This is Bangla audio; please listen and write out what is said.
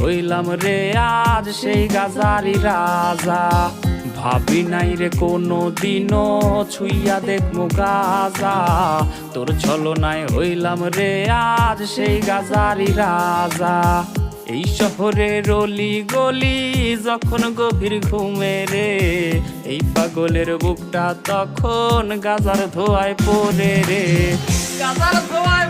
হইলাম রে আজ সেই গাজারি রাজা। ভাবি নাই রে কোনো দিনও ছুইয়া দেখমু গাজা, তোর ছলনায় হইলাম রে আজ সেই গাজারি রাজা। এই শহরের অলি গলি যখন গভীর ঘুমে রে, এই পাগলের বুকটা তখন গাজার ধোয়ায় পড়ে রে, গাজার ধোয়ায়